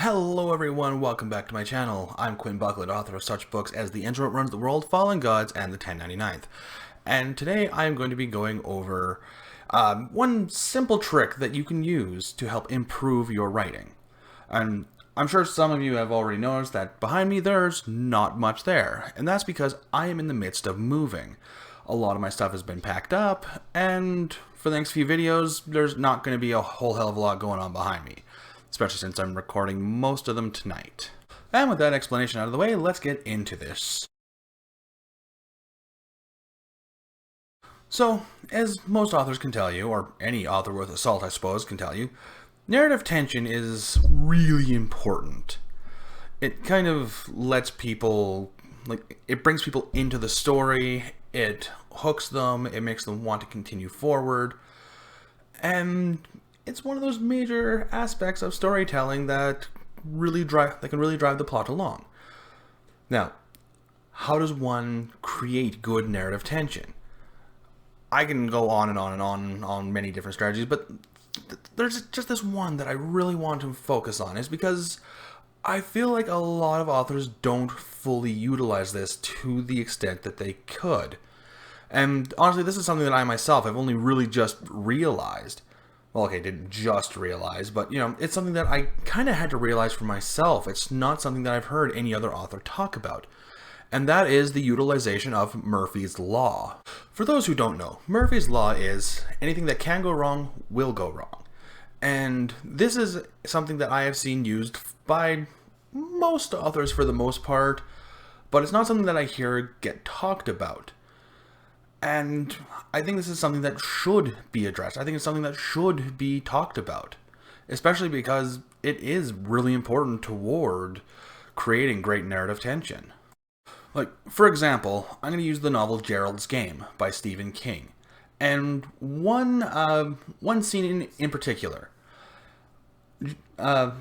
Hello everyone, welcome back to my channel. I'm Quinn Buckland, author of such books as The Engine That Runs the World, Fallen Gods, and The 1099th. And today I am going to be going over one simple trick that you can use to help improve your writing. And I'm sure some of you have already noticed that behind me there's not much there, and that's because I am in the midst of moving. A lot of my stuff has been packed up, and for the next few videos, there's not going to be a whole hell of a lot going on behind me, especially since I'm recording most of them tonight. And with that explanation out of the way, let's get into this. So, as most authors can tell you, or any author worth a salt I suppose can tell you, narrative tension is really important. It kind of lets people, it brings people into the story, it hooks them, it makes them want to continue forward, and it's one of those major aspects of storytelling that can really drive the plot along. Now, how does one create good narrative tension? I can go on and on and on many different strategies, but there's just this one that I really want to focus on, is because I feel like a lot of authors don't fully utilize this to the extent that they could. And honestly, this is something that I myself have only really just realized. Well, okay, didn't just realize, but, it's something that I kind of had to realize for myself. It's not something that I've heard any other author talk about. And that is the utilization of Murphy's Law. For those who don't know, Murphy's Law is anything that can go wrong will go wrong. And this is something that I have seen used by most authors for the most part, but it's not something that I hear get talked about. And I think this is something that should be addressed. I think it's something that should be talked about, especially because it is really important toward creating great narrative tension. Like, for example, I'm going to use the novel Gerald's Game by Stephen King. And one scene in particular. The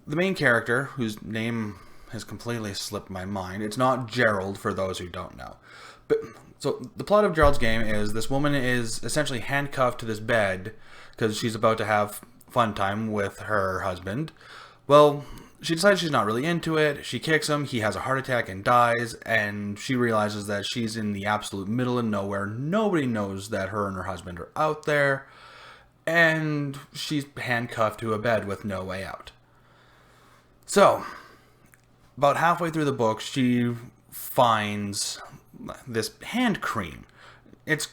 main character, whose name has completely slipped my mind, it's not Gerald for those who don't know. But so the plot of Gerald's Game is this woman is essentially handcuffed to this bed because she's about to have fun time with her husband. Well, she decides she's not really into it. She kicks him, he has a heart attack and dies, and she realizes that she's in the absolute middle of nowhere. Nobody knows that her and her husband are out there, and she's handcuffed to a bed with no way out. So, about halfway through the book, she finds this hand cream. It's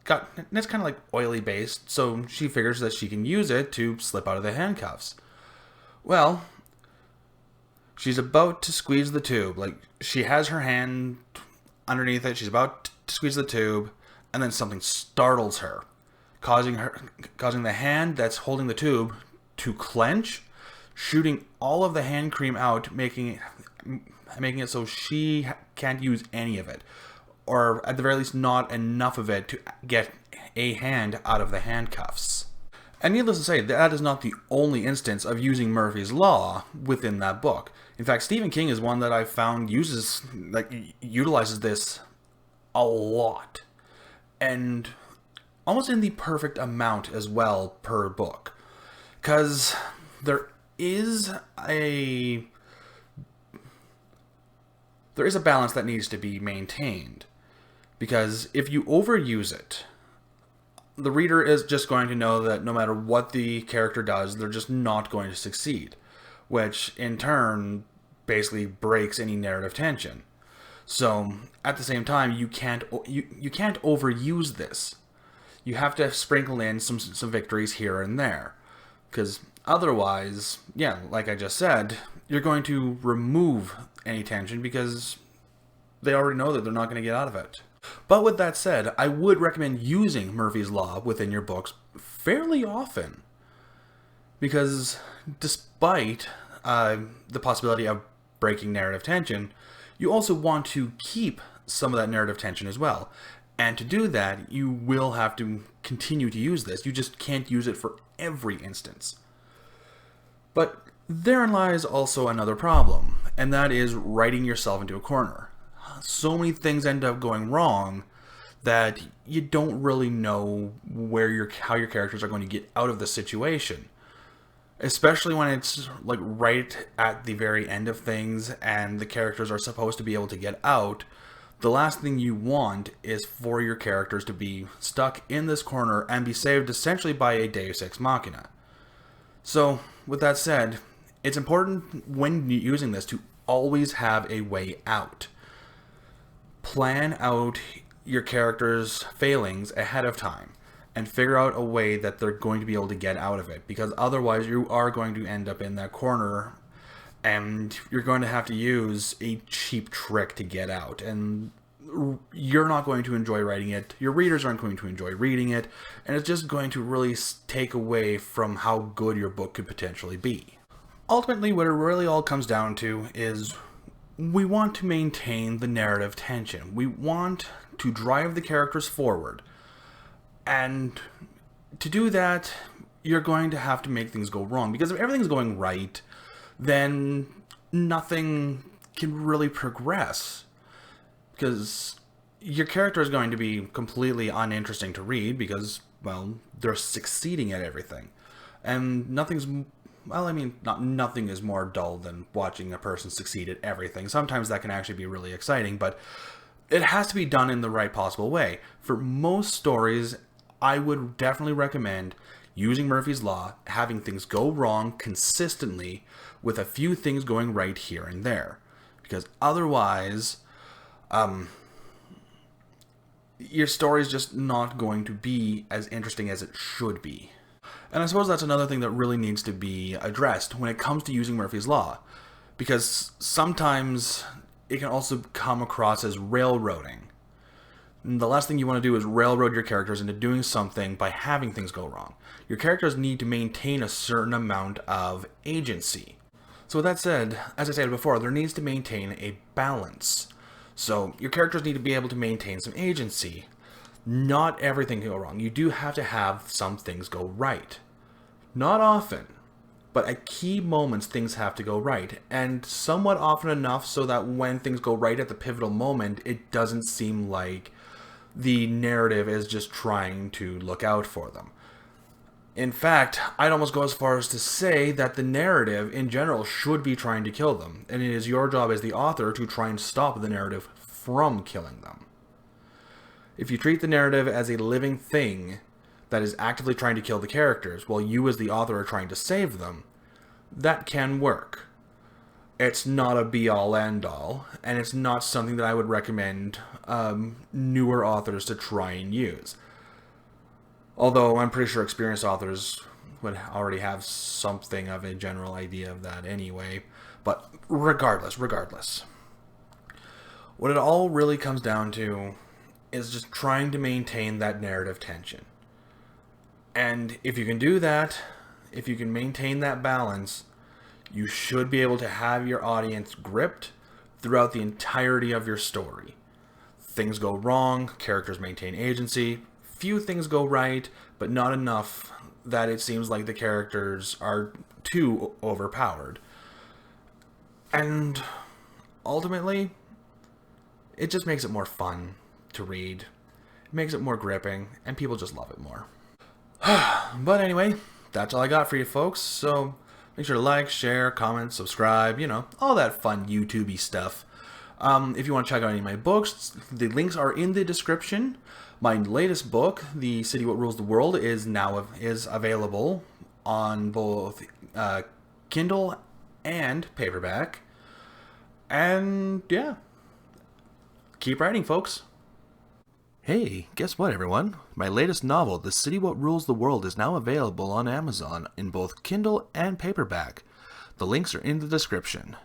kind of like oily based, so she figures that she can use it to slip out of the handcuffs. Well, she's about to squeeze the tube. Like, she has her hand underneath it. She's about to squeeze the tube, and then something startles her, causing the hand that's holding the tube to clench, shooting all of the hand cream out, making it so she can't use any of it, or at the very least not enough of it to get a hand out of the handcuffs. And needless to say, that is not the only instance of using Murphy's Law within that book. In fact, Stephen King is one that I've found utilizes this a lot, and almost in the perfect amount as well per book, because there is a balance that needs to be maintained, because if you overuse it, the reader is just going to know that no matter what the character does, they're just not going to succeed, which in turn basically breaks any narrative tension. So at the same time, you can't overuse this. You have to sprinkle in some victories here and there, because otherwise, yeah, like I just said, you're going to remove any tension because they already know that they're not going to get out of it. But with that said, I would recommend using Murphy's Law within your books fairly often, because despite the possibility of breaking narrative tension, you also want to keep some of that narrative tension as well. And to do that, you will have to continue to use this. You just can't use it for every instance. But therein lies also another problem, and that is writing yourself into a corner. So many things end up going wrong that you don't really know how your characters are going to get out of the situation. Especially when it's like right at the very end of things and the characters are supposed to be able to get out. The last thing you want is for your characters to be stuck in this corner and be saved essentially by a Deus Ex Machina. So, with that said, it's important when using this to always have a way out. Plan out your character's failings ahead of time and figure out a way that they're going to be able to get out of it, because otherwise you are going to end up in that corner and you're going to have to use a cheap trick to get out, and you're not going to enjoy writing it, your readers aren't going to enjoy reading it, and it's just going to really take away from how good your book could potentially be. Ultimately, what it really all comes down to is we want to maintain the narrative tension. We want to drive the characters forward. And to do that, you're going to have to make things go wrong. Because if everything's going right, then nothing can really progress. Because your character is going to be completely uninteresting to read because, well, they're succeeding at everything. And nothing is more dull than watching a person succeed at everything. Sometimes that can actually be really exciting, but it has to be done in the right possible way. For most stories, I would definitely recommend using Murphy's Law, having things go wrong consistently with a few things going right here and there. Because otherwise, your story is just not going to be as interesting as it should be. And I suppose that's another thing that really needs to be addressed when it comes to using Murphy's Law. Because sometimes it can also come across as railroading. And the last thing you want to do is railroad your characters into doing something by having things go wrong. Your characters need to maintain a certain amount of agency. So with that said, as I said before, there needs to maintain a balance. So your characters need to be able to maintain some agency. Not everything can go wrong. You do have to have some things go right. Not often, but at key moments things have to go right. And somewhat often enough so that when things go right at the pivotal moment, it doesn't seem like the narrative is just trying to look out for them. In fact, I'd almost go as far as to say that the narrative in general should be trying to kill them, and it is your job as the author to try and stop the narrative from killing them. If you treat the narrative as a living thing that is actively trying to kill the characters, while you as the author are trying to save them, that can work. It's not a be-all, end-all, and it's not something that I would recommend newer authors to try and use. Although I'm pretty sure experienced authors would already have something of a general idea of that anyway. But regardless. What it all really comes down to is just trying to maintain that narrative tension. And if you can do that, if you can maintain that balance, you should be able to have your audience gripped throughout the entirety of your story. Things go wrong, characters maintain agency, few things go right, but not enough that it seems like the characters are too overpowered. And ultimately, it just makes it more fun to read. It makes it more gripping, and people just love it more. But anyway, that's all I got for you folks, so make sure to like, share, comment, subscribe, all that fun YouTube-y stuff. If you want to check out any of my books, the links are in the description. My latest book, The City What Rules the World, is available on both Kindle and paperback. And yeah, keep writing, folks. Hey, guess what, everyone? My latest novel, The City What Rules the World, is now available on Amazon in both Kindle and paperback. The links are in the description.